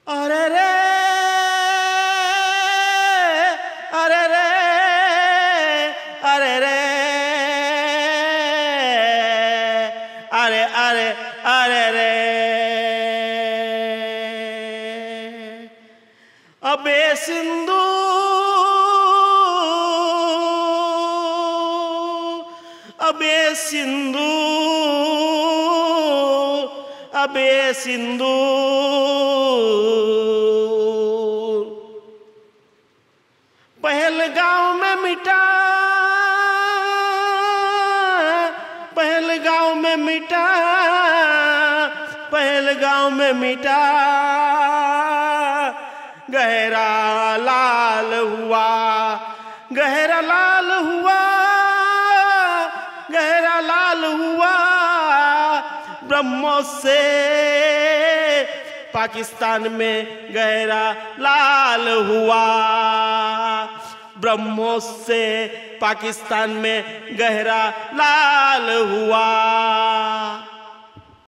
अरे रे अरे रे अरे रे अरे अरे अरे रे अबे सिंधु अबे सिंधु अबे सिंधु पहलगांव में मिटा पहलगांव में मिटा पहलगांव में मिटा गहरा लाल हुआ गहरा लाल हुआ गहरा लाल हुआ ब्रह्मोस से पाकिस्तान में गहरा लाल हुआ ब्रह्मोस से पाकिस्तान में गहरा लाल हुआ।